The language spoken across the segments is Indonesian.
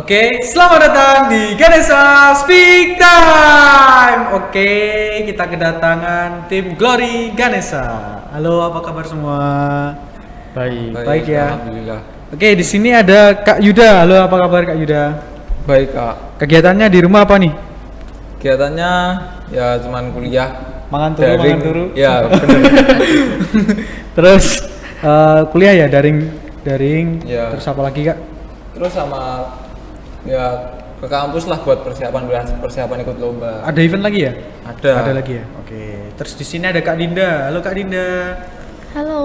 Oke, selamat datang di Ganesha Speak Time. Oke, kita kedatangan tim Glory Ganesha. Halo, apa kabar semua? Baik ya. Alhamdulillah. Oke, di sini ada Kak Yuda. Halo, apa kabar Kak Yuda? Baik Kak. Kegiatannya di rumah apa nih? Kegiatannya ya cuman kuliah. Mangan turu. Ya benar. Terus kuliah ya daring. Ya. Terus apa lagi Kak? Terus sama ya ke kampus lah buat persiapan ikut lomba. Ada event lagi ya? Ada. Ada lagi ya. Oke. Terus di sini ada Kak Dinda. Halo Kak Dinda. Halo.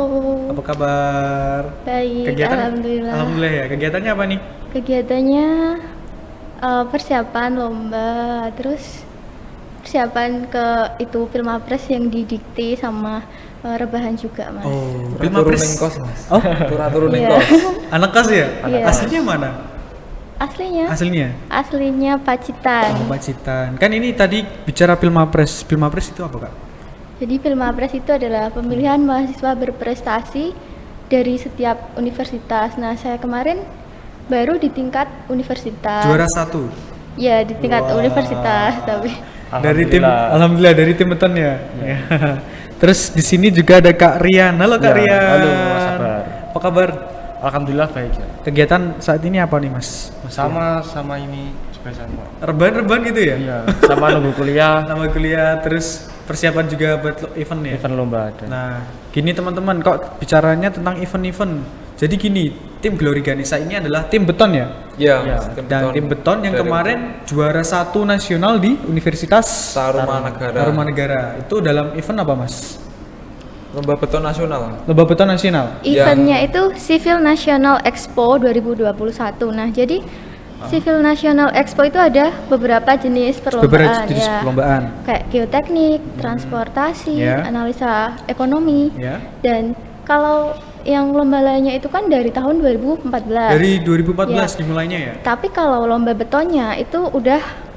Apa kabar? Baik, alhamdulillah. Alhamdulillah ya. Kegiatannya apa nih? Kegiatannya persiapan lomba, terus persiapan ke itu Pilmapres yang didikte sama rebahan juga, Mas. Oh, Turunin kos Mas. Oh, Turunin Iya. kos. anak kos ya? Iya. Aslinya mana? Aslinya Pacitan. Oh, Pacitan. Kan ini tadi bicara Pilmapres. Pilmapres itu apa, Kak? Jadi Pilmapres itu adalah pemilihan mahasiswa berprestasi dari setiap universitas. Nah, saya kemarin baru di tingkat universitas. Juara 1. Ya, di tingkat Wah. universitas tapi Dari tim alhamdulillah dari tim beton ya. Ya. Terus di sini juga ada Kak Rian. Halo Kak Ya, Rian. halo, Mas Sabar. Apa kabar? Alhamdulillah baik ya. Kegiatan saat ini apa nih, Mas? Sama ini juga sama. Rebahan gitu ya? Iya, sama nunggu kuliah, Nama kuliah terus persiapan juga buat event ya? event lomba ada. Nah, gini teman-teman, kok bicaranya tentang event-event. Jadi gini, tim Glory Ganesha ini adalah tim beton ya? Ya. Ya. Dan tim beton yang Dari kemarin juara 1 nasional di Universitas Tarumanegara. Tarumanegara. Itu dalam event apa, Mas? Lomba beton nasional. Lomba beton nasional. eventnya itu Civil National Expo 2021. Nah, jadi Civil National Expo itu ada beberapa jenis perlombaan, Beberapa jenis ya. perlombaan. Kayak geoteknik, transportasi, Ya. analisa ekonomi. Ya. Dan kalau yang lomba lainnya itu kan dari tahun 2014. Dari 2014 Ya. dimulainya ya? Tapi kalau lomba betonnya itu udah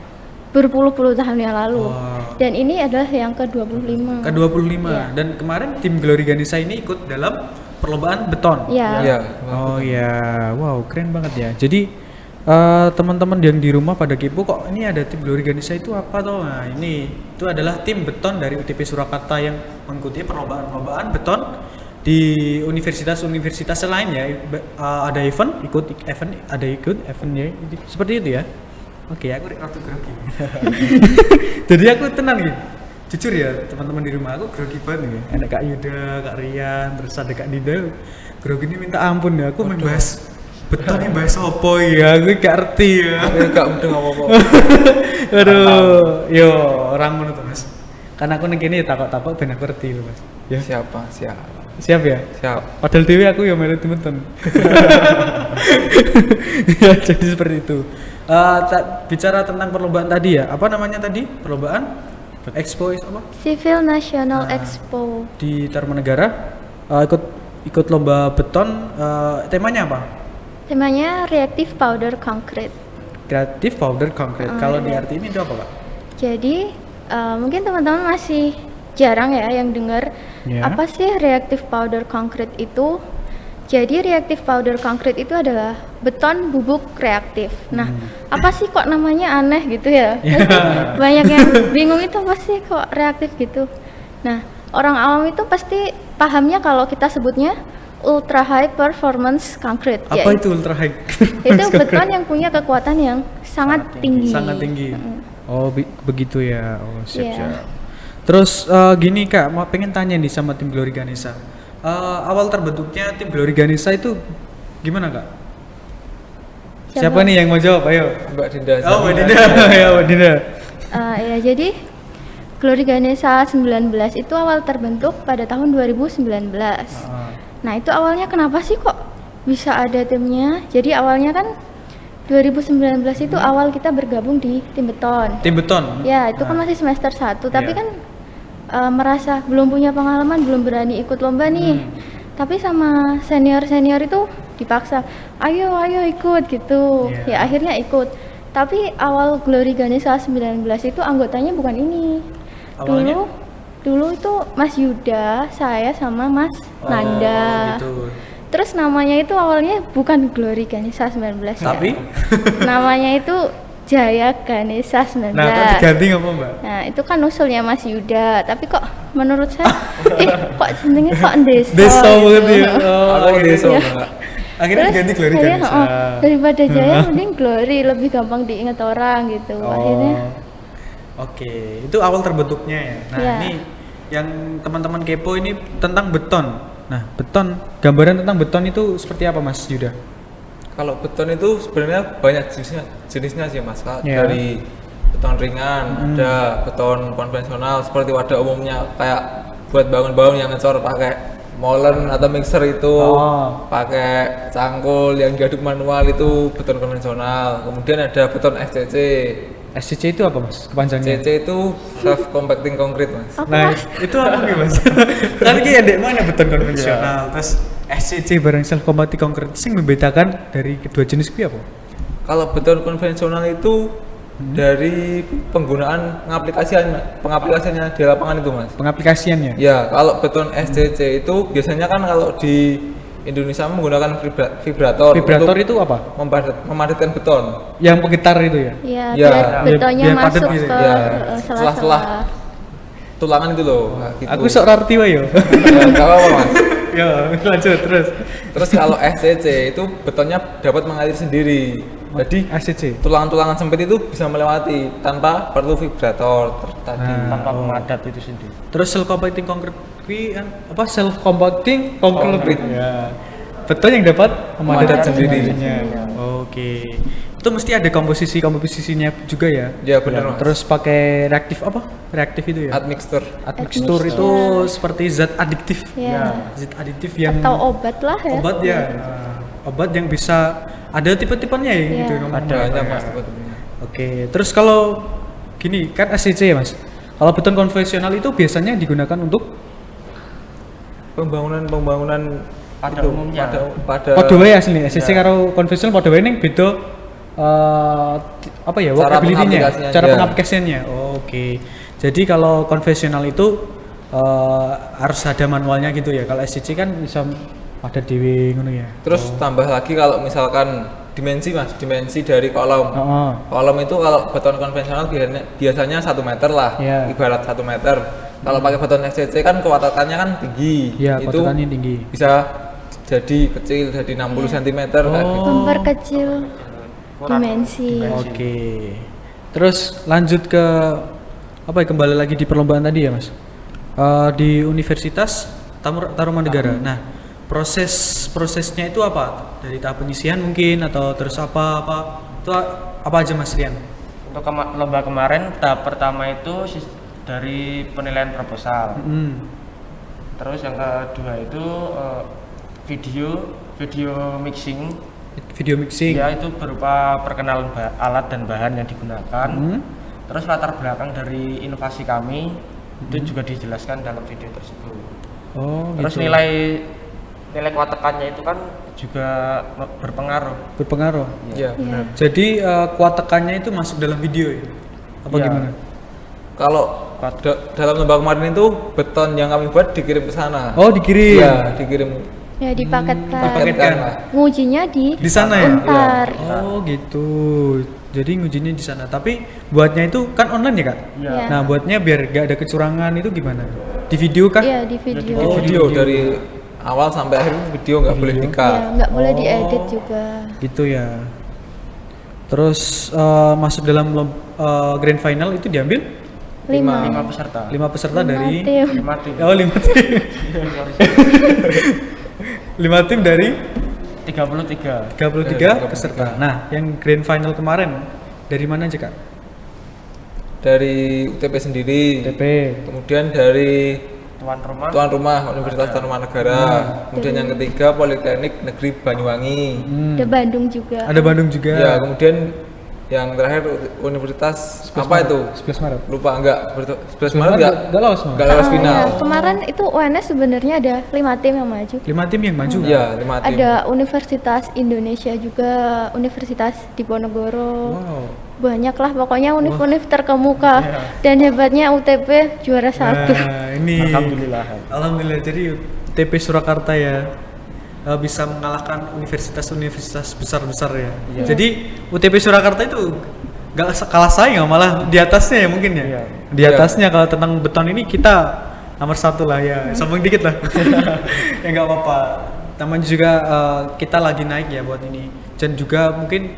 berpuluh-puluh tahun yang lalu. Wow. Dan ini adalah yang ke-25. Ke-25. Iya. Dan kemarin tim Glory Ganesha ini ikut dalam perlombaan beton. Ya. Ya. Oh ya, wow keren banget ya. Jadi teman-teman yang di rumah pada kepo kok ini ada tim Glory Ganesha itu apa toh? Nah ini itu adalah tim beton dari UTP Surakarta yang mengikuti perlombaan beton di universitas-universitas lain ya. Ada event ya. Seperti itu ya. Oke, aku rada grogi. Jadi aku tenang gitu. Jujur ya teman-teman di rumah aku grogi banget ya. Ada Kak Yuda, Kak Rian, terus ada Kak Dinda. Grogi ini minta ampun ya. Aku main bahas beton ini bahas apa ya? Aku gak ngerti ya. Gak mudeng apa-apa. Aduh, yo orang ngono tuh Mas. Karena aku ning kene takok-takok ben aku ngerti lho Mas. Ya. Siapa? Siap ya? Siap. Padahal dewe aku ya melu temen. Ya, jadi seperti itu. Bicara tentang perlombaan tadi ya, apa namanya tadi? Perlombaan Expo apa? Civil National Expo. Di Tarumanegara ikut lomba beton. Temanya apa? Temanya Reactive Powder Concrete. Creative Powder Concrete. Kalau iya. diartiin itu apa, Kak? Jadi mungkin teman-teman masih jarang ya yang dengar Ya. apa sih Reactive Powder Concrete itu. Jadi Reactive Powder Concrete itu adalah beton bubuk reaktif. Nah, apa sih kok namanya aneh gitu ya? Banyak yang bingung itu apa sih kok reaktif gitu. Nah, orang awam itu pasti pahamnya kalau kita sebutnya Ultra High Performance Concrete. Apa itu ultra high? Itu beton yang punya kekuatan yang sangat tinggi. Sangat tinggi. Oh, begitu ya. Oh, siap. Iya. Terus gini Kak, mau pengen tanya nih sama tim Glory Ganesha. Awal terbentuknya tim Glory Ganesha itu gimana Kak? Siapa nih yang mau jawab? Ayo. Mbak Dinda. Oh, Mbak Dinda. Ya, Mbak Dinda. Ya, jadi Glory Ganesha 19 itu awal terbentuk pada tahun 2019. Nah, itu awalnya kenapa sih kok bisa ada timnya? Jadi awalnya kan 2019 itu awal kita bergabung di tim beton. Tim beton. Ya, itu kan masih semester 1, tapi Iya. kan merasa belum punya pengalaman, belum berani ikut lomba nih. Tapi sama senior-senior itu dipaksa, ayo ikut gitu. Iya. Ya akhirnya ikut. Tapi awal Glory Ganesha 19 itu anggotanya bukan ini. Awalnya? Dulu itu Mas Yuda, saya sama Mas Nanda. Gitu. Terus namanya itu awalnya bukan Glory Ganesha 19 ya. Tapi Namanya itu Jaya Ganesha 19. nah kok diganti apa Mbak? Nah, itu kan usulnya Mas Yuda, tapi kok menurut saya kok jenenge kok Desa. Desa banget gitu. ya. Oh, Aku akhirnya- desa Iya. enggak. Akhirnya diganti Glory saya, Ganesha. daripada Jaya mending Glory, lebih gampang diingat orang gitu. Akhirnya Oke, itu awal terbentuknya ya. Nah, Iya. ini yang teman-teman kepo ini tentang beton. Nah, beton, gambaran tentang beton itu seperti apa Mas Yuda? Kalau beton itu sebenarnya banyak jenisnya sih Mas. Iya. Dari beton ringan, ada beton konvensional seperti pada umumnya kayak buat bangun-bangun yang ngecor pakai molen atau mixer itu, Oh. pakai cangkul yang diaduk manual itu beton konvensional. Kemudian ada beton SCC. SCC itu apa Mas? Kepanjangannya? SCC itu self compacting concrete Mas. apa Nah, Mas? itu apa nih Mas? Kan iki ada mana beton konvensional, terus SCC bareng self compacting concrete sing membedakan dari kedua jenis kuwi apa? Kalau beton konvensional itu dari penggunaan pengaplikasiannya di lapangan itu Mas. Pengaplikasiannya. Ya, kalau beton SCC itu biasanya kan kalau di Indonesia menggunakan vibrator. Vibrator untuk itu apa? memadatkan beton. Yang pegetar itu ya? Ya, Ya, biar betonnya biar padat masuk gitu. ke Ya, sela-sela. setelah tulangan itu loh. Nah, gitu. Aku sok rarti wae yo. Ya, nggak apa-apa Mas. Ya, lanjut terus. Terus kalau SCC itu betonnya dapat mengalir sendiri. Jadi SCC. tulangan-tulangan sempit itu bisa melewati tanpa perlu vibrator tadi. Nah. tanpa pemadat itu sendiri. Terus self compacting concrete kuwi apa self compacting concrete. Concrete. Ya. Beton yang dapat Memadat sendiri. Oke. Itu mesti ada komposisinya juga ya. Ya benar Mas. Terus pakai reaktif apa? Reaktif itu ya. Admixture. Admixture itu seperti zat adiktif. Ya. Zat adiktif yang Atau obat lah ya. obat ya. Obat yang bisa ada tipe-tipenya ya gitu Iya. ngomongnya. Banyak Ya. Mas tipe-tipenya. Oke, terus kalau gini kan SCC ya Mas. Kalau beton konvensional itu biasanya digunakan untuk Pembangunan Pada itu, umumnya. pada padha wae asline. SCC karo konvensional padha wae ning beda apa ya Cara workability-nya, pengaplikasiannya, cara ya. pengaplikasiannya. Oh, oke. Jadi kalau konvensional itu harus ada manualnya gitu ya. Kalau SCC kan bisa ada dhewe ngono ya. terus tambah lagi kalau misalkan dimensi Mas, dimensi dari kolom. Heeh. Kolom itu kalau beton konvensional biasanya 1 meter lah, Iya. ibarat 1 meter. Kalau pakai beton SCC kan kewatakannya kan tinggi. Iya, itu kewatakannya tinggi. bisa jadi kecil, jadi 60 cm kayak gitu. Memperkecil dimensi. Oke. Terus lanjut ke apa ya, kembali lagi di perlombaan tadi ya Mas. Di Universitas Tarumanegara. Nah, prosesnya itu apa? Dari tahap penyisihan mungkin atau terus apa itu apa aja Mas Rian? Untuk lomba kemarin tahap pertama itu dari penilaian proposal. Terus yang kedua itu video mixing. Video mixing. Ya itu berupa perkenalan alat dan bahan yang digunakan. Terus latar belakang dari inovasi kami itu juga dijelaskan dalam video tersebut. Oh, Terus gitu. nilai kuatakannya itu kan juga berpengaruh. Berpengaruh. Iya, benar. Jadi kuat tekannya itu masuk dalam video ya? Apa Iya. gimana? Kalau dalam lomba kemarin itu beton yang kami buat dikirim ke sana. Oh, dikirim. Iya, dikirim. Ya dipaketkan. Dipaketkan. lah. Ngujinya di Di sana ya? Unpar. Oh, gitu. Jadi ngujinya di sana. Tapi buatnya itu kan online ya, Kak? Iya. Nah, buatnya biar gak ada kecurangan itu gimana? Di video kah? Iya, di video. Oh, Video di video. dari awal sampai akhir itu video nggak boleh Video. di-cut. Ya, nggak boleh Oh. diedit juga. Gitu ya. Terus masuk dalam grand final itu diambil 5 5 peserta. 5 peserta dari tim. 5 tim. Oh, 5 tim. 5 tim dari 33. 33 peserta. Nah, yang grand final kemarin dari mana aja, Kak? Dari UTP sendiri. TP. Kemudian dari Tuan rumah Universitas Tarumanegara. Kemudian yang ketiga Politeknik Negeri Banyuwangi. Ada Bandung juga. Ada Bandung juga. Ya, kemudian yang terakhir Universitas 11 apa Maret. itu? 11 Maret. Lupa enggak? 11 Maret enggak? Enggak lolos, Mas. Enggak lolos Ah, final. ya. Kemarin itu UNS sebenarnya ada 5 tim yang maju. 5 tim yang maju. Iya, 5 tim. Ada Universitas Indonesia juga, Universitas Diponegoro. Wow. Banyak lah pokoknya univ-univ terkemuka. Dan hebatnya UTP juara 1. Nah, ini Alhamdulillah. Alhamdulillah. Jadi TP Surakarta ya. bisa mengalahkan universitas-universitas besar-besar ya. Iya. Jadi UTP Surakarta itu nggak kalah saing, malah di atasnya ya mungkin ya. Iya. Di atasnya kalau tentang beton ini kita nomor 1 lah ya, sombong dikit lah. Ya nggak apa-apa. Namanya juga kita lagi naik ya buat ini. Dan juga mungkin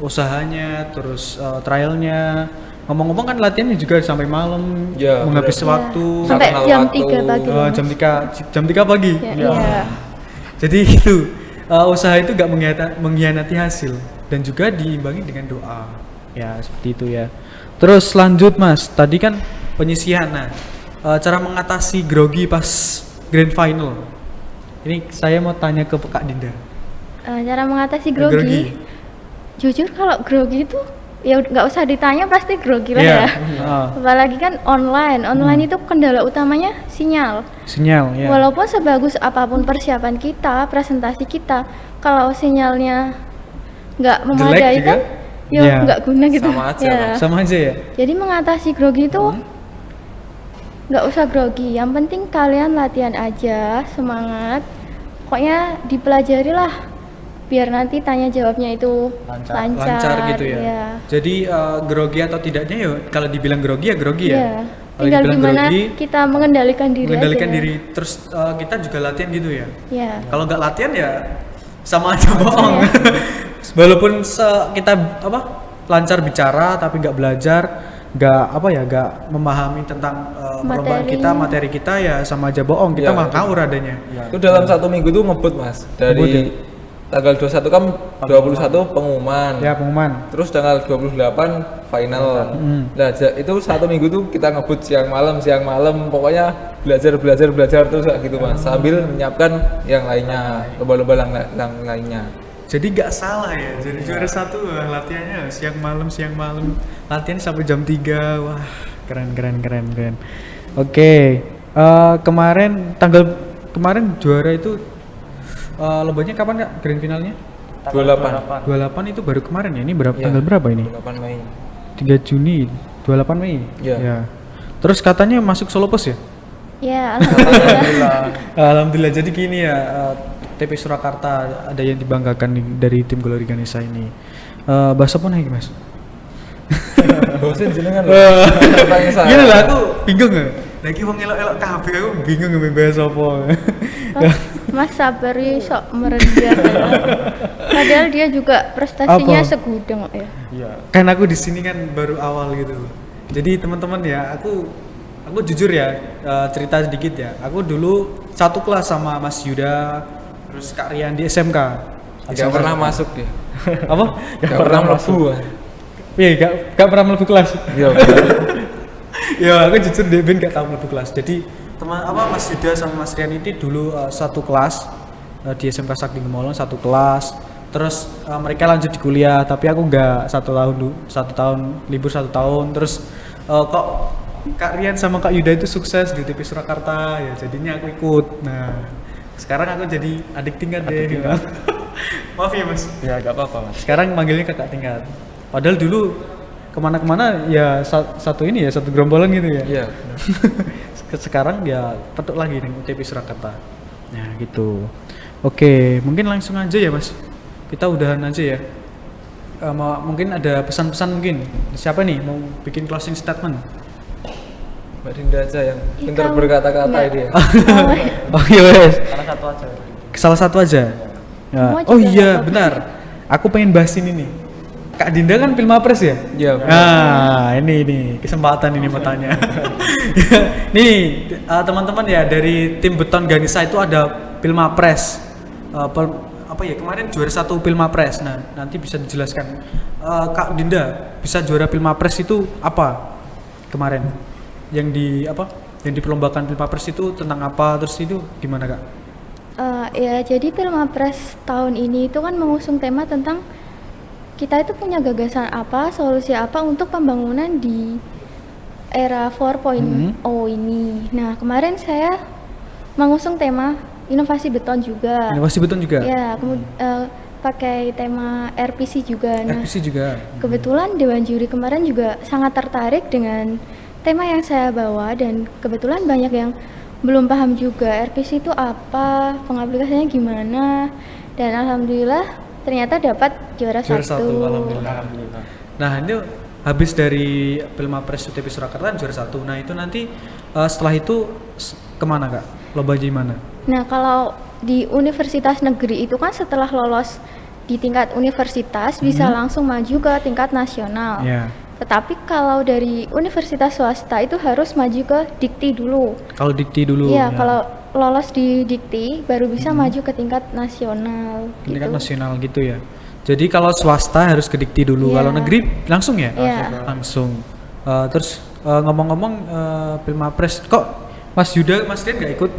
usahanya, terus trialnya. Ngomong-ngomong kan latihannya juga sampai malam, Ya, menghabis Iya. waktu. Sampai Kenal jam waktu. 3 pagi. jam 3 pagi. Ya, Iya. iya. Jadi itu usaha itu gak mengkhianati hasil dan juga diimbangi dengan doa. Ya seperti itu ya. Terus lanjut Mas, tadi kan penyisihan. Nah, cara mengatasi grogi pas grand final. Ini saya mau tanya ke Kak Dinda. Cara mengatasi grogi. Jujur kalau grogi itu ya nggak usah ditanya pasti grogi lah Iya. ya. Apalagi kan online itu kendala utamanya sinyal. Sinyal ya. Walaupun sebagus apapun persiapan kita, presentasi kita, kalau sinyalnya nggak memadai juga? kan, ya Iya. nggak guna gitu. Sama aja, Ya. Mas. Sama aja ya. Jadi mengatasi grogi itu nggak usah grogi. Yang penting kalian latihan aja, semangat. Pokoknya dipelajari lah, biar nanti tanya jawabnya itu Lancar. Lancar gitu ya. Iya. Jadi grogi atau tidaknya ya kalau dibilang grogi ya grogi ya. Iya. Kalau Tinggal dibilang gimana grogi, kita mengendalikan diri mengendalikan aja. diri. Terus kita juga latihan gitu ya. Ya. Kalau nggak latihan ya sama aja bohong. Walaupun kita lancar bicara tapi nggak belajar, nggak memahami tentang perlombaan kita, materi kita ya sama aja bohong. Kita Ya, malah ngawur adanya. Itu dalam 1 minggu tuh ngebut Mas. Dari Ngebut ya? tanggal 21 kan 21 pengumuman. Ya pengumuman. Terus tanggal 28 final. Nah, itu 1 minggu tuh kita ngebut siang malam, pokoknya belajar terus kayak gitu Mas. Sambil menyiapkan yang lainnya, lomba-lomba yang lainnya. Jadi nggak salah ya. Jadi juara 1 latihannya siang malam, latihan sampai jam 3. Wah, keren. Oke. Kemarin juara itu lombanya kapan Kak? Grand finalnya? 28 28 itu baru kemarin ya. Ini berapa Iya. tanggal berapa ini? 8 Mei. 3 Juni 28 Mei. Iya. Ya. Terus katanya masuk solo pos ya? Ya, alhamdulillah. Alhamdulillah. Jadi gini ya, TP Surakarta ada yang dibanggakan dari tim Glory Ganesha ini. Bahasa apa nih Mas? Bosen jenengan loh. Tanya saya. Gini lah aku bingung ya. Lagi wong elok-elok kabeh aku bingung ngembe bahasa apa. Mas sabar ya, sok merendah. Padahal dia juga prestasinya Apa? segudang ya. Iya. Kan aku di sini kan baru awal gitu. Jadi teman-teman ya, aku jujur ya, cerita sedikit ya. Aku dulu satu kelas sama Mas Yuda, terus Kak Rian di SMK. Gak pernah masuk dia. Apa? Gak pernah mlebu. Iya, gak pernah mlebu kelas. Iya. Ya, aku jujur deh Ben gak tahu mlebu kelas. Jadi Mas Yuda sama Mas Rian ini dulu satu kelas di SMK Sakti Gemolong, satu kelas. Terus mereka lanjut di kuliah, tapi aku nggak 1 tahun libur 1 tahun. Terus kok Kak Rian sama Kak Yuda itu sukses di TP Surakarta ya, jadinya aku ikut. Nah, sekarang aku jadi adik tingkat deh. Maaf ya Mas. Ya gak apa-apa Mas. Sekarang manggilnya kakak tingkat. Padahal dulu kemana-kemana ya satu gerombolan gitu ya. Iya. Sekarang ya petuk lagi nih UTP Surakarta. Nah gitu. Oke, mungkin langsung aja ya Mas. Kita udahan aja ya. Mungkin ada pesan-pesan mungkin. Siapa nih mau bikin closing statement? Mbak Dinda aja yang Ih, pintar kamu berkata-kata nggak- dia. Oh iya wes. Salah satu aja. Salah satu aja. Ya. Semua Oh juga iya nggak apa-apa. benar. Aku pengen bahas ini nih. Kak Dinda kan Pilmapres ya? Iya. Nah, ini kesempatan ini mau tanya. Nih, teman-teman ya dari tim Beton Ganesha itu ada Pilmapres. Apa ya kemarin juara 1 Pilmapres. Nah, nanti bisa dijelaskan. Kak Dinda bisa juara Pilmapres itu apa kemarin? Yang diperlombakan Pilmapres itu tentang apa? Terus itu gimana Kak? Ya jadi Pilmapres tahun ini itu kan mengusung tema tentang kita itu punya gagasan apa, solusi apa untuk pembangunan di era 4.0 ini. Nah kemarin saya mengusung tema inovasi beton juga. Inovasi beton juga. Ya, pakai tema RPC juga. Nah, RPC juga. kebetulan Dewan Juri kemarin juga sangat tertarik dengan tema yang saya bawa dan kebetulan banyak yang belum paham juga RPC itu apa, pengaplikasiannya gimana, dan alhamdulillah ternyata dapat juara Juara satu. satu, alhamdulillah. Alhamdulillah. Nah ini habis dari Pilmapres UTP Surakarta kan juara satu. Nah itu nanti setelah itu kemana kak? Lomba di mana? Nah, kalau di universitas negeri itu kan setelah lolos di tingkat universitas bisa langsung maju ke tingkat nasional. Ya. Tetapi kalau dari universitas swasta itu harus maju ke dikti dulu. Kalau dikti dulu. Iya, kalau lolos di dikti baru bisa maju ke tingkat nasional. Tingkat gitu. nasional gitu ya. Jadi kalau swasta harus ke dikti dulu. Iya. Kalau negeri langsung ya? Iya. Langsung. Terus ngomong-ngomong Pilmapres, kok Mas Yuda, Mas Rian nggak ikut?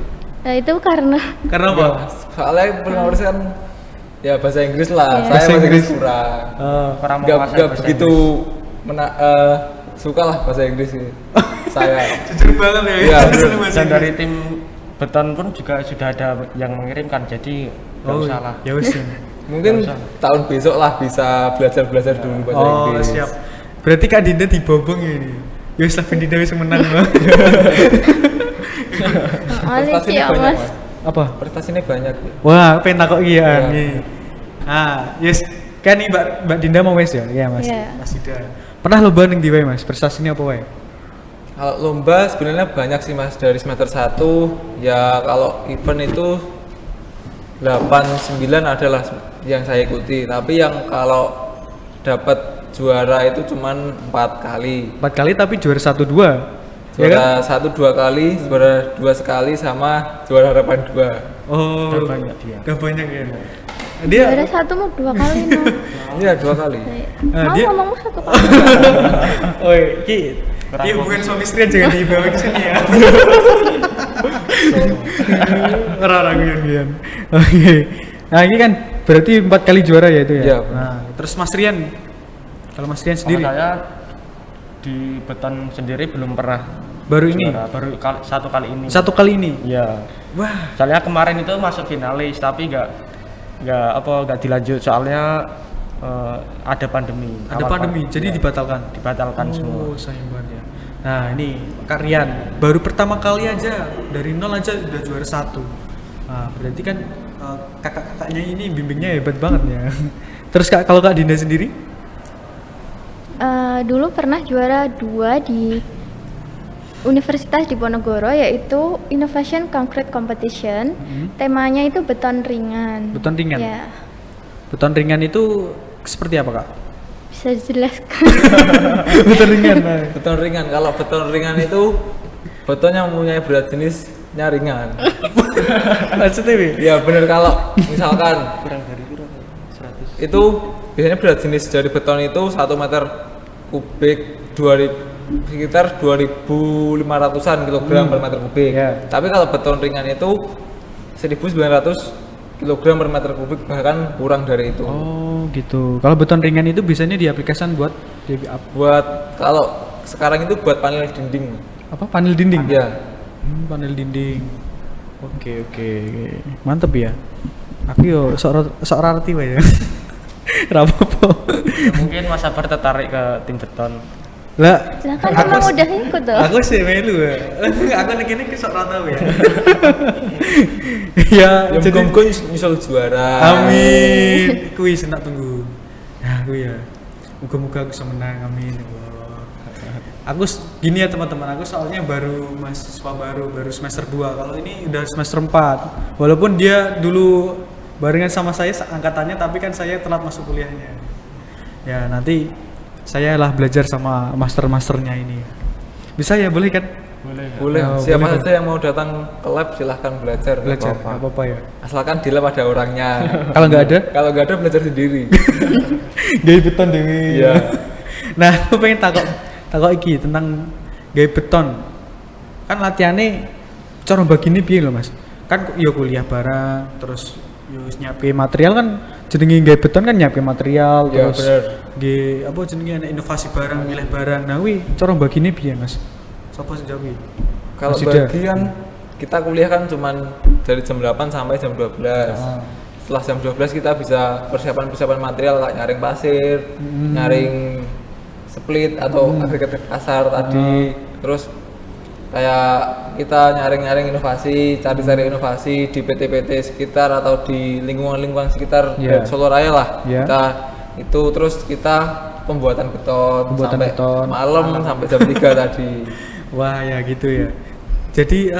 Nah, itu karena Karena apa? Soalnya Pilmapres kan ya bahasa Inggris lah. Iya. Saya Bahasa bahasa Inggris. Inggris kurang. Kurang Nggak menguasai bahasa begitu suka lah bahasa Inggris ini. Saya. Jujur banget ya. Iya, Seneng Mas Dan Yuda. dari tim beton pun juga sudah ada yang mengirimkan, jadi nggak Oh, usah lah. ya wes. Ya. Mungkin Nggak usah. tahun besok lah bisa belajar dulu bahasa Oh, Inggris. siap. Berarti Kak Dinda dibobong ya ini. Ya wis lah Ben Dinda wis menang. Alih sih ya, banyak, Mas. Apa? Prestasinya banyak. Wah, pengen takok iya Iya. nih. Ah, yes. Kan nih Mbak Dinda mau wes ya? Iya, Mas. Iya. Mas Dinda. Pernah lomba ning di wae, Mas? Prestasinya apa wae? Kalau lomba sebenarnya banyak sih Mas, dari semester 1 ya. Kalau event itu 8, 9 adalah yang saya ikuti, tapi yang kalau dapat juara itu cuman 4 kali. 4 kali tapi juara 1 2. Ya kan? Juara 1 2 kali, juara 2 sekali, sama juara harapan 2. Oh, Gak banyak dia. Gak banyak ya. Dia Juara satu mau 2 kali no. Iya, 2 kali. Ah, Mau dia- ngomongmu 1 kali. Oi, Ki. Kurang Ki hubungan suami istri jangan dibawa ke sini ya. Orang-orang guyon-guyon. Oke. Nah, ini kan berarti 4 kali juara ya itu ya. Iya. Nah, terus Mas Rian. Kalau Mas Rian Kalau sendiri saya di beton sendiri belum pernah baru ini juara, baru satu kali ini. satu kali ini. Iya. Wah, Soalnya kemarin itu masuk finalis tapi nggak dilanjut soalnya ada pandemi. ada Awal pandemi, jadi iya, dibatalkan. dibatalkan semua. Oh, sayang banget ya. Nah, ini Kak Rian baru pertama kali aja dari nol aja udah juara 1. Nah, berarti kan kakak-kakaknya ini bimbingnya hebat banget ya. Terus kalau Kak Dinda sendiri? Dulu pernah juara 2 di Universitas Diponegoro, yaitu Innovation Concrete Competition. Temanya itu beton ringan. Beton ringan? Ya, Beton ringan itu seperti apa, Kak? bisa dijelaskan. Beton ringan. Nah. Beton ringan, kalau beton ringan itu beton yang mempunyai berat jenisnya ringan. Maksudnya, Wi? Ya bener, kalau misalkan itu biasanya berat jenis dari beton itu 1 meter kubik 2000, sekitar 2.500-an kilogram per meter kubik. Ya. Tapi kalau beton ringan itu 1.900 kilogram per meter kubik, bahkan kurang dari itu. Oh, gitu. Kalau beton ringan itu biasanya diaplikasikan buat Buat kalau sekarang itu buat panel dinding. apa? Panel dinding. Ya. Panel dinding. Oke. Mantep ya. Aku yo sok arti wae ya. Ra apa-apa. Mungkin Mas Sabar tertarik ke tim beton. Lah, Silakan, emang udah ikut tuh. aku sih melu ya. Aku nek kene sok ra tau ya. Ya, Yang jadi muga nyusul juara. amin. Kuwi senak tunggu. Nah, kuwi ya. Muga-muga aku bisa menang, amin. Ya Allah. Aku gini ya teman-teman, aku soalnya baru mahasiswa baru semester 2. Kalau ini udah semester 4. Walaupun dia dulu barengan sama saya angkatannya, tapi kan saya telat masuk kuliahnya. Ya, nanti saya lah belajar sama master-masternya ini. Bisa ya, boleh kan? Boleh. Oh, Siapa boleh, saja yang mau datang ke lab silahkan belajar. nggak Belajar, apa-apa. nggak apa-apa ya. Asalkan di lab ada orangnya. Kalau nggak ada? Kalau nggak ada belajar sendiri. Gaya beton dewi. Iya. Nah, aku pengen takok iki tentang gaya beton. Kan latihannya cara bagine piye lho, Mas? Kan yo kuliah bareng, terus yo nyiapke material kan jenenge gaya beton kan nyiapke material, Iya, terus bener. nggih apa jenenge ana inovasi barang, milih barang. Nah, kuwi cara bagine piye, Mas? Sapa sing jawab iki? Kalau Mas Yuda. bagi kan kita kuliah kan cuman dari jam 8 sampai jam 12. Ah. Setelah jam 12 kita bisa persiapan material kayak nyaring pasir, nyaring split atau agregat kasar tadi. Terus kayak kita nyaring-nyaring inovasi, cari-cari inovasi di PT-PT sekitar atau di lingkungan-lingkungan sekitar Iya. Solo Raya lah. Iya. Kita itu terus kita pembuatan beton Pembuatan sampai beton. malam sampai jam 3 tadi. Wah ya gitu ya. Jadi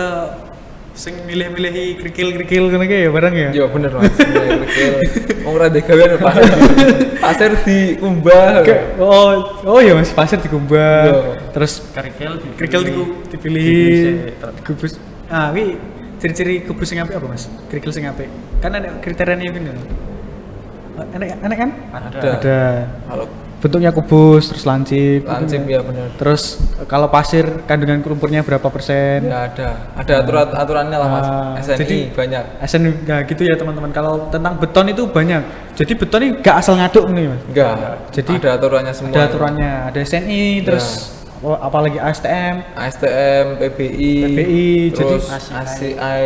sing milih-milih kerikil-kerikil ngono ki ya barang ya. Iya bener Mas. Wong ora ndek gawean pasir dikumbah. Oh ya Mas, pasir dikumbah. Iya. Terus kerikil dipilih, digubus. Ah, wi ciri-ciri kubus sing apik apa Mas? Kerikil sing apik. Kan ada kriterianya gini. Enak kan? Ada. Kalau Bentuknya kubus, terus lancip. lancip gitu. ya bener. Terus kalau pasir kandungan lumpurnya berapa persen? Ya ada aturannya lah Mas. SNI jadi banyak. SN ya gitu ya teman-teman. Kalau tentang beton itu banyak. Jadi beton ini gak asal ngaduk nih Mas. Enggak. Jadi ada aturannya semua. Ada aturannya, ada SNI, terus apalagi ASTM, ASTM, PBI, jadi terus ACI.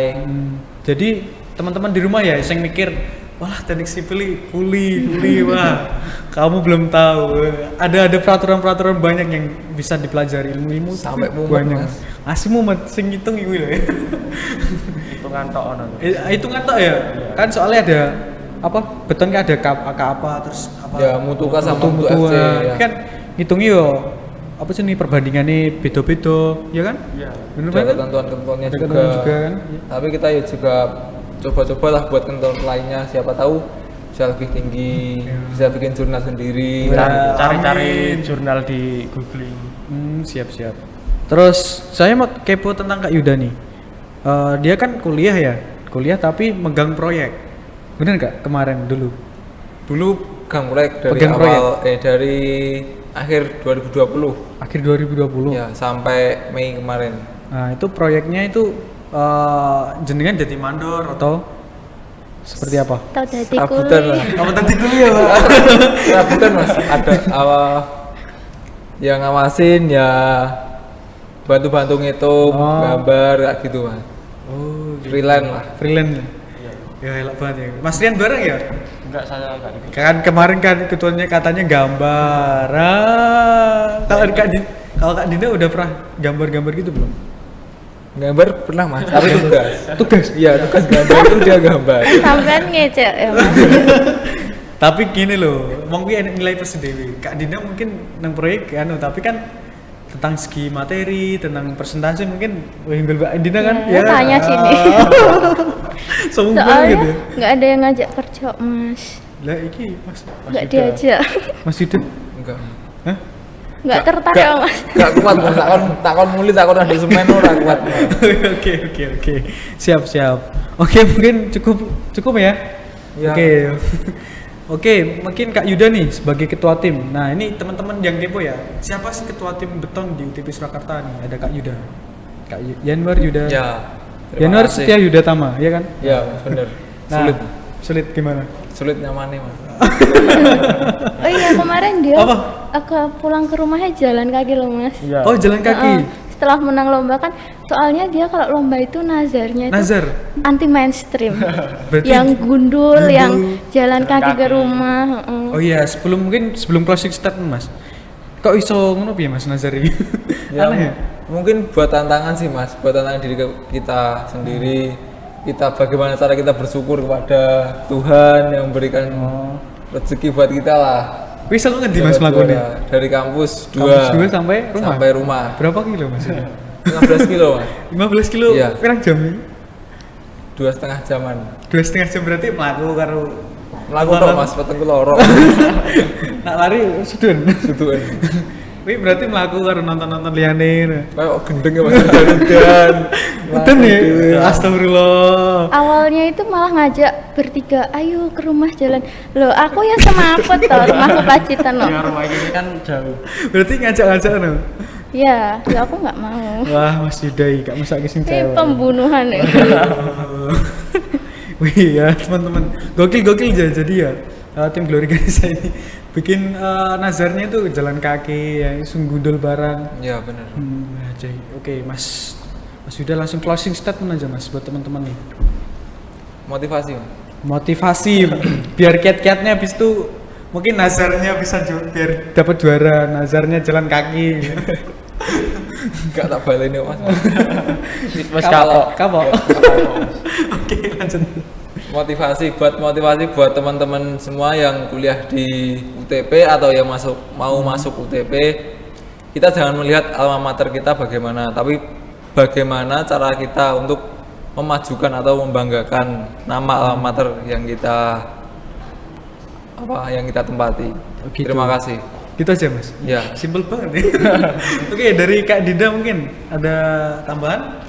jadi teman-teman di rumah ya yang mikir wah teknik sipil kuli wah kamu belum tahu ada peraturan-peraturan banyak yang bisa dipelajari ilmu Sampai mumet, banyak Mas. asli mumet sing ngitung iku lho ya. hitungan tok ono. Hitungan tok ya kan soalnya ada apa beton kan ada apa terus apa Ya, mutuka sama mutu mutu FC, ya. kan ngitungnya yo apa sih nih perbandingannya beda-beda ya kan Iya. bener Ada banget ketentuan-ketentuannya ada juga. ketentuan juga kan Tapi kita ya juga coba-coba lah buat ketentuan lainnya. Siapa tahu bisa lebih tinggi, bisa bikin jurnal sendiri. Ya. Cari-cari Amin. jurnal di googling. Siap terus saya mau kepo tentang Kak Yuda nih. Dia kan kuliah tapi megang proyek bener nggak kemarin dulu Gang proyek dari Pegang awal dari akhir 2020 akhir 2020 ya sampai Mei kemarin. nah itu proyeknya itu jenengan jadi mandor atau seperti apa? Tau dadi Serabutan lah. kuli. Kamu tadi kuliah Pak. Serabutan Mas, ada awal yang ngawasin ya bantu-bantu ngitung, gambar kayak gitu Mas. Oh, Freelance lah. freelance. Ya enak banget ya. Mas Rian bareng ya? Enggak, saya enggak ikut. Kan kemarin kan ketuanya katanya gambar. Kalau Kak Dinda udah pernah gambar-gambar gitu belum? Gambar pernah Mas, tapi tugas. Tugas. Iya, tugas gambar itu dia gambar. Sampean ngecek ya Mas. Tapi gini loh, mungkin enak nilai plus dewi. Kak Dinda mungkin nang proyek anu, tapi kan tentang segi materi, tentang persentase mungkin unggul Mbak Dinda kan? Ya, tanya sini. Sombong Soalnya gitu ya. nggak ada yang ngajak kerja Mas. Lah iki Mas Nggak diajak. Mas Yuda. Enggak. Hah? Nggak tertarik Mas. Enggak kuat Mas, takon muli takon ada semen ora kuat. Oke. Siap. Oke, mungkin cukup ya. Ya. Oke, mungkin Kak Yuda nih sebagai ketua tim. Nah, ini teman-teman yang kepo ya. Siapa sih ketua tim beton di UTP Surakarta nih? Ada Kak Yuda. Yanwar Yuda. Ya. Yanwar Setia Yuda Tama, ya kan? Ya, bener. Nah, sulit gimana? Sulit nyamannya Mas. Oh iya kemarin dia Apa? aku pulang ke rumahnya jalan kaki loh Mas. Iya. Oh, jalan kaki. Setelah menang lomba kan, soalnya dia kalau lomba itu nazarnya itu Nazar. anti mainstream. Berarti yang gundul, yang jalan kaki ke kaki. rumah. Oh iya, sebelum closing statement Mas. Kok iso ngono piye Mas Nazar ini? Ya, Aneh ya? mungkin buat tantangan sih Mas, buat tantangan diri kita sendiri. Kita bagaimana cara kita bersyukur kepada Tuhan yang memberikan rezeki buat kita lah. Wis aku ngendi Mas Dapat mlakune? juara. Dari kampus 2 Kampus 2 sampai rumah. Sampai rumah. Berapa kilo Mas? 15 kilo Mas. 15 kilo. Iya. Pirang jam ini? 2,5 jaman. 2,5 jam berarti mlaku karo Melaku tok Mas, petengku loro. nak lari sudun. Suduan. Wih berarti mlaku karo nonton-nonton liyane. Kayak gendeng ya Mas, hujan. Betul ya? Astagfirullah. Awalnya itu malah ngajak bertiga, ayo ke rumah jalan. Loh, aku ya semaput toh, rumahku Pacitan loh. Ya rumah ini kan jauh. Berarti ngajak-ngajak no. Ya aku nggak mau. Wah, Mas Yudai, gak masak sing Ini cewek. pembunuhan ya. Wih ya teman-teman, gokil jadi ya tim Glory Ganesha ini bikin nazarnya itu jalan kaki ya sunggundul barang. Ya benar. Oke Mas Yuda langsung closing statement aja Mas buat teman-teman nih. Motivasi Mas. Motivasi biar kiat-kiatnya habis itu mungkin nazarnya bisa biar dapat juara, nazarnya jalan kaki. Gak tak baleni Mas. Wes kapok. Kapok. Oke, lanjut. Motivasi buat teman-teman semua yang kuliah di UTP atau yang mau masuk UTP, kita jangan melihat alma mater kita bagaimana, tapi bagaimana cara kita untuk memajukan atau membanggakan nama alma mater yang kita tempati. Gitu. Terima kasih. Gitu aja Mas. Ya. Simple banget ya. Oke, dari Kak Dinda mungkin ada tambahan?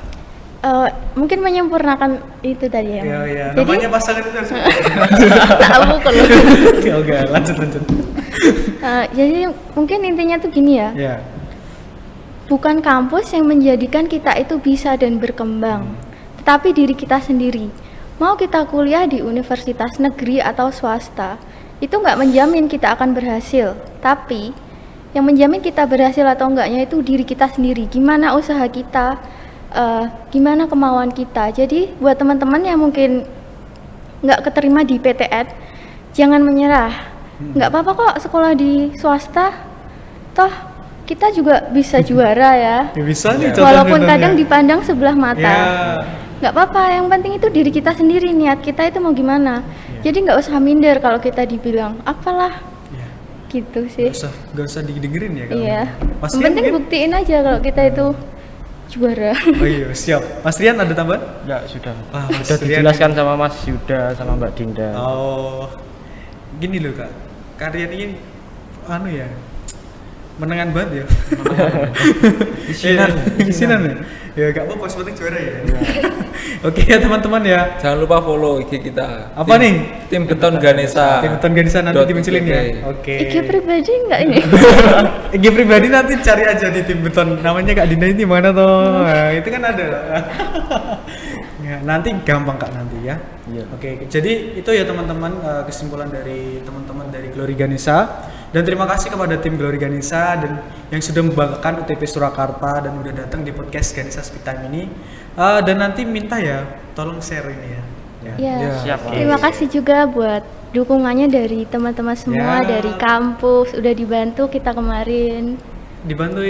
Mungkin menyempurnakan itu tadi ya. Iya. Jadi Namanya pasangan itu harus. tahu kalau. Oke, lanjut. Jadi mungkin intinya tuh gini ya. Ya. Bukan kampus yang menjadikan kita itu bisa dan berkembang, tetapi diri kita sendiri. Mau kita kuliah di universitas negeri atau swasta, itu nggak menjamin kita akan berhasil. Tapi yang menjamin kita berhasil atau enggaknya itu diri kita sendiri. Gimana usaha kita, gimana kemauan kita. Jadi buat teman-teman yang mungkin nggak keterima di PTN, jangan menyerah. Nggak apa-apa kok sekolah di swasta, toh kita juga bisa juara ya. Ya bisa nih. Walaupun contoh-contohnya. kadang dipandang sebelah mata. Ya. Nggak apa-apa, yang penting itu diri kita sendiri, niat kita itu mau gimana. Jadi nggak usah minder kalau kita dibilang apalah, Ya. gitu sih. Gak usah didengerin ya kalau Iya. Mas Yang Rian penting mungkin? buktiin aja kalau kita itu juara. Oh iya, siap. Mas Rian ada tambahan? Ya sudah. Ah, Mas Sudah Rian. dijelaskan sama Mas Yuda sama Mbak Dinda. Oh. Gini loh Kak. Kalian ini ya. Menengan banget ya. Isinan ya. Ya gak apa-apa, seperti juara ya. Oke ya teman-teman ya. Jangan lupa follow IG kita. Apa nih? Tim Beton Ganesha. Tim Beton Ganesha nanti dimunculin ya. Oke. IG pribadi enggak ini? IG pribadi nanti cari aja di Tim Beton. Namanya Kak Dinda ini mana tuh? Nah, itu kan ada. Ya, nanti gampang Kak nanti ya. Iya. Oke, jadi itu ya teman-teman kesimpulan dari teman-teman dari Glory Ganesha. Dan terima kasih kepada tim Glory Ganesha dan yang sudah membanggakan UTP Surakarta dan udah datang di podcast Ganesha Speak Time ini. Dan nanti minta ya, tolong share ini ya. Ya. Siap. Terima kasih juga buat dukungannya dari teman-teman semua, Ya. dari kampus, udah dibantu kita kemarin. Dibantu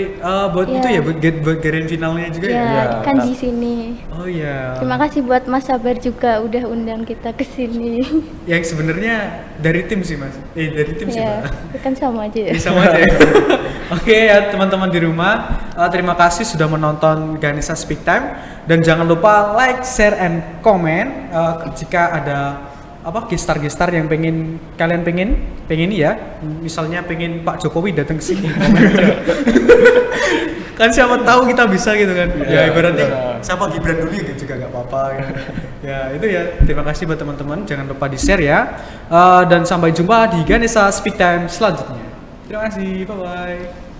buat Ya. itu ya, buat grand finalnya juga ya. Ya, kan di sini. Oh iya. Terima kasih buat Mas Sabar juga udah undang kita ke sini. Yang sebenarnya dari tim sih Mas. Dari tim sih Ya, Mbak. kan sama aja ya. Sama aja ya. Oke ya teman-teman di rumah, terima kasih sudah menonton Ganesha Speak Time dan jangan lupa like, share, and comment jika ada gestar-gestar yang kalian pengen ya, misalnya pengen Pak Jokowi datang ke sini. Kan siapa tahu kita bisa gitu kan. Ya ibaratnya siapa Gibran dulu gitu juga nggak apa-apa gitu. Ya itu ya, terima kasih buat teman-teman, jangan lupa di-share ya. Dan sampai jumpa di Ganesha Speak Time selanjutnya. Terima kasih, bye bye.